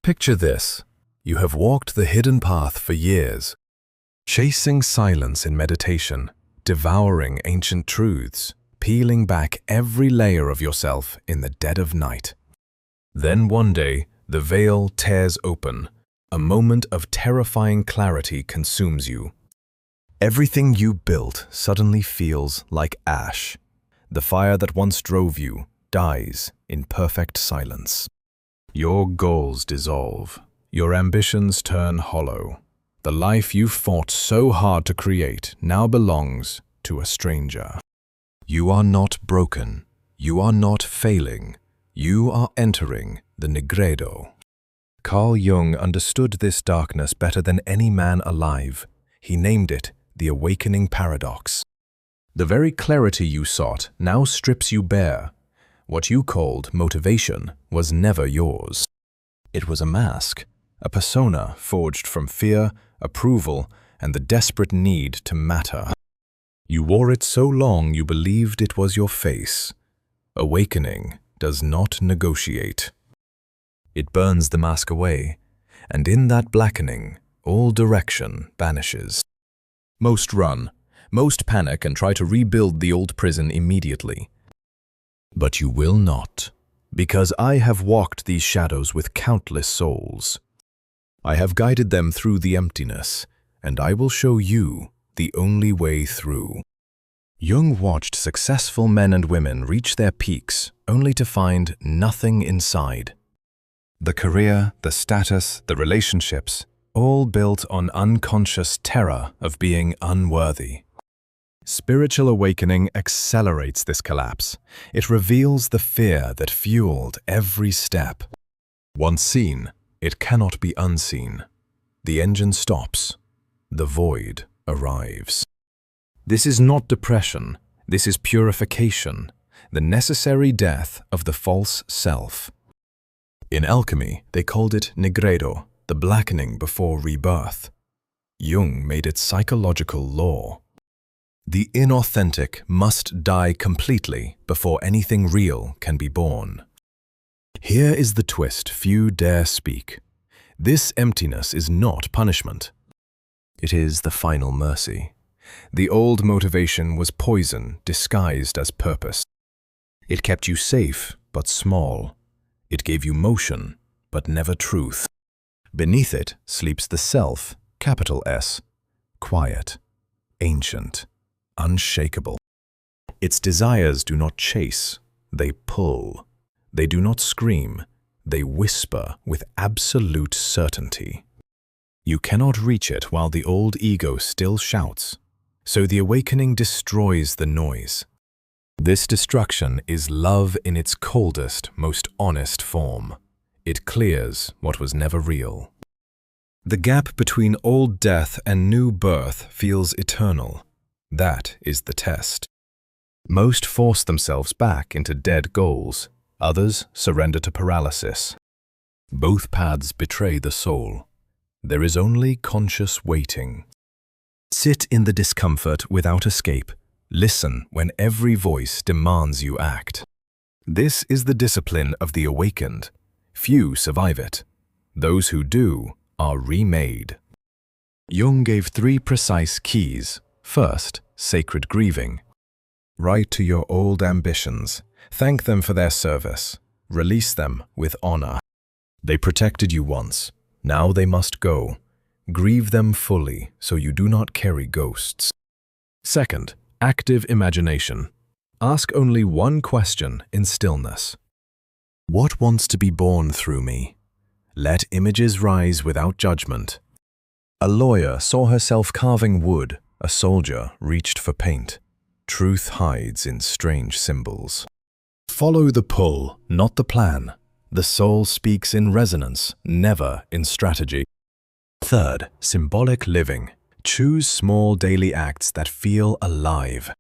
Picture this. You have walked the hidden path for years, chasing silence in meditation, devouring ancient truths, peeling back every layer of yourself in the dead of night. Then one day, the veil tears open. A moment of terrifying clarity consumes you. Everything you built suddenly feels like ash. The fire that once drove you dies in perfect silence. Your goals dissolve. Your ambitions turn hollow. The life you fought so hard to create now belongs to a stranger. You are not broken. You are not failing. You are entering the Nigredo. Carl Jung understood this darkness better than any man alive. He named it the awakening paradox. The very clarity you sought now strips you bare. What you called motivation was never yours. It was a mask, a persona forged from fear, approval, and the desperate need to matter. You wore it so long you believed it was your face. Awakening does not negotiate. It burns the mask away, and in that blackening, all direction vanishes. Most run, most panic and try to rebuild the old prison immediately. But you will not, because I have walked these shadows with countless souls. I have guided them through the emptiness, and I will show you the only way through. Jung watched successful men and women reach their peaks only to find nothing inside. The career, the status, the relationships, all built on unconscious terror of being unworthy. Spiritual awakening accelerates this collapse. It reveals the fear that fueled every step. Once seen, it cannot be unseen. The engine stops. The void arrives. This is not depression. This is purification, the necessary death of the false self. In alchemy, they called it Nigredo, the blackening before rebirth. Jung made it psychological law. The inauthentic must die completely before anything real can be born. Here is the twist few dare speak. This emptiness is not punishment. It is the final mercy. The old motivation was poison disguised as purpose. It kept you safe but small. It gave you motion but never truth. Beneath it sleeps the self, capital S, quiet, ancient, unshakable. Its desires do not chase, they pull. They do not scream, they whisper with absolute certainty. You cannot reach it while the old ego still shouts, so the awakening destroys the noise. This destruction is love in its coldest, most honest form. It clears what was never real. The gap between old death and new birth feels eternal. That is the test. Most force themselves back into dead goals. Others surrender to paralysis. Both paths betray the soul. There is only conscious waiting. Sit in the discomfort without escape. Listen when every voice demands you act. This is the discipline of the awakened. Few survive it. Those who do are remade. Jung gave 3 precise keys. First, sacred grieving. Write to your old ambitions. Thank them for their service. Release them with honor. They protected you once. Now they must go. Grieve them fully so you do not carry ghosts. Second, active imagination. Ask only one question in stillness. What wants to be born through me? Let images rise without judgment. A lawyer saw herself carving wood. A soldier reached for paint. Truth hides in strange symbols. Follow the pull, not the plan. The soul speaks in resonance, never in strategy. Third, symbolic living. Choose small daily acts that feel alive.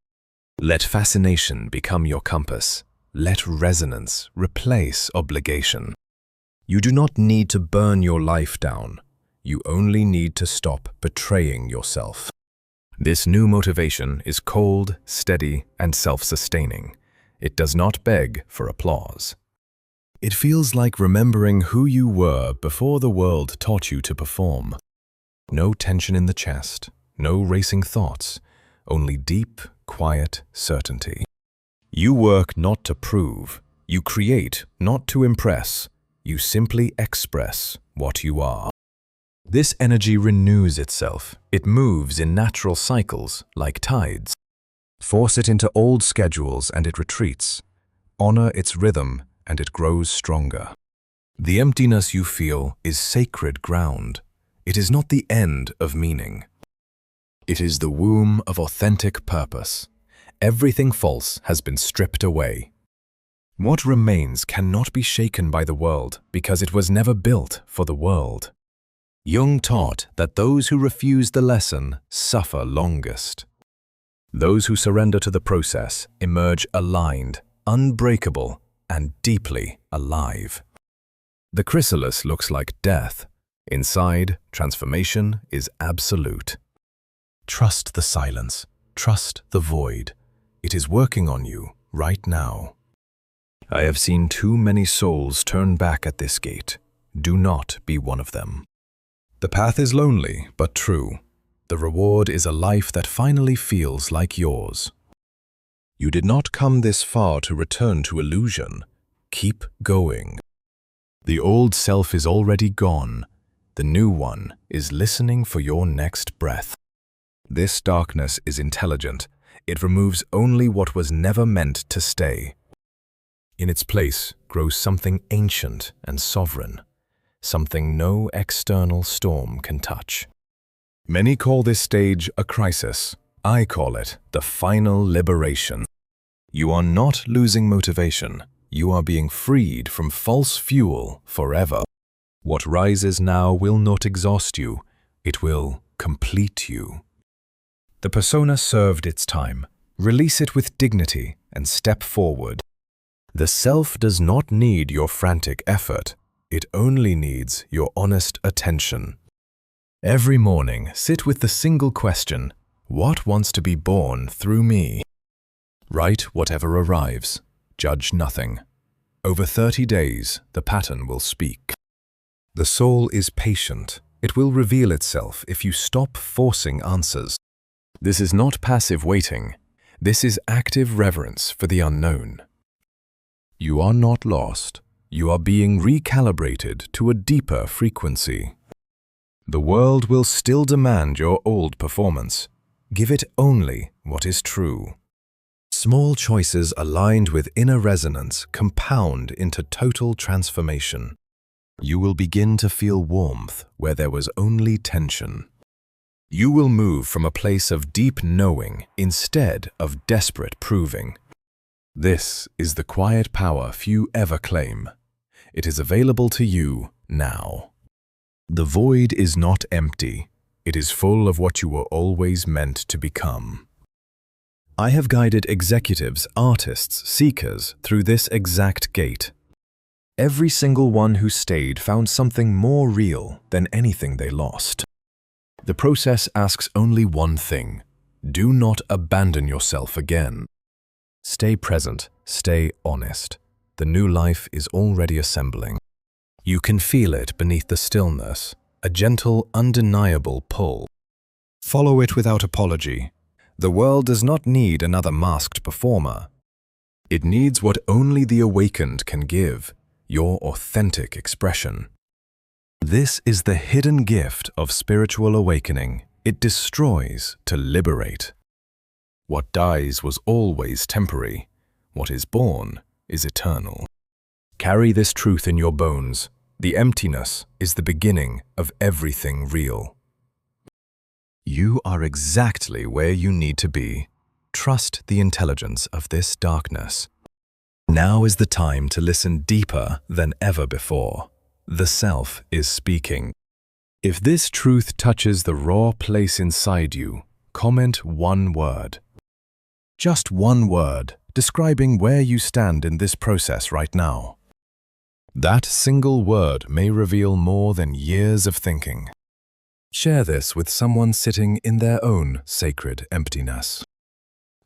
Let fascination become your compass. Let resonance replace obligation. You do not need to burn your life down. You only need to stop betraying yourself. This new motivation is cold, steady, and self-sustaining. It does not beg for applause. It feels like remembering who you were before the world taught you to perform. No tension in the chest, no racing thoughts, only deep, quiet certainty. You work not to prove, you create not to impress, you simply express what you are. This energy renews itself. It moves in natural cycles like tides. Force it into old schedules and it retreats. Honor its rhythm and it grows stronger. The emptiness you feel is sacred ground. It is not the end of meaning. It is the womb of authentic purpose. Everything false has been stripped away. What remains cannot be shaken by the world because it was never built for the world. Jung taught that those who refuse the lesson suffer longest. Those who surrender to the process emerge aligned, unbreakable, and deeply alive. The chrysalis looks like death. Inside, transformation is absolute. Trust the silence. Trust the void. It is working on you right now. I have seen too many souls turn back at this gate. Do not be one of them. The path is lonely, but true. The reward is a life that finally feels like yours. You did not come this far to return to illusion. Keep going. The old self is already gone. The new one is listening for your next breath. This darkness is intelligent. It removes only what was never meant to stay. In its place grows something ancient and sovereign, something no external storm can touch. Many call this stage a crisis. I call it the final liberation. You are not losing motivation. You are being freed from false fuel forever. What rises now will not exhaust you. It will complete you. The persona served its time. Release it with dignity and step forward. The self does not need your frantic effort. It only needs your honest attention. Every morning, sit with the single question, what wants to be born through me? Write whatever arrives. Judge nothing. Over 30 days, the pattern will speak. The soul is patient. It will reveal itself if you stop forcing answers. This is not passive waiting. This is active reverence for the unknown. You are not lost. You are being recalibrated to a deeper frequency. The world will still demand your old performance. Give it only what is true. Small choices aligned with inner resonance compound into total transformation. You will begin to feel warmth where there was only tension. You will move from a place of deep knowing instead of desperate proving. This is the quiet power few ever claim. It is available to you now. The void is not empty. It is full of what you were always meant to become. I have guided executives, artists, seekers through this exact gate. Every single one who stayed found something more real than anything they lost. The process asks only one thing. Do not abandon yourself again. Stay present, stay honest. The new life is already assembling. You can feel it beneath the stillness, a gentle, undeniable pull. Follow it without apology. The world does not need another masked performer. It needs what only the awakened can give, your authentic expression. This is the hidden gift of spiritual awakening. It destroys to liberate. What dies was always temporary. What is born is eternal. Carry this truth in your bones. The emptiness is the beginning of everything real. You are exactly where you need to be. Trust the intelligence of this darkness. Now is the time to listen deeper than ever before. The self is speaking. If this truth touches the raw place inside you, comment one word. Just one word, describing where you stand in this process right now. That single word may reveal more than years of thinking. Share this with someone sitting in their own sacred emptiness.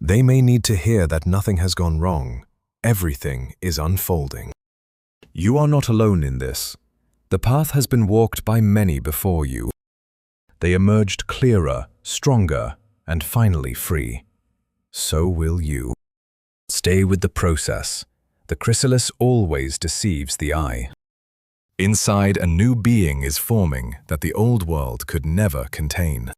They may need to hear that nothing has gone wrong. Everything is unfolding. You are not alone in this. The path has been walked by many before you. They emerged clearer, stronger, and finally free. So will you. Stay with the process. The chrysalis always deceives the eye. Inside, a new being is forming that the old world could never contain.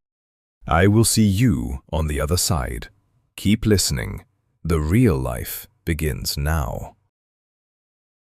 I will see you on the other side. Keep listening. The real life begins now.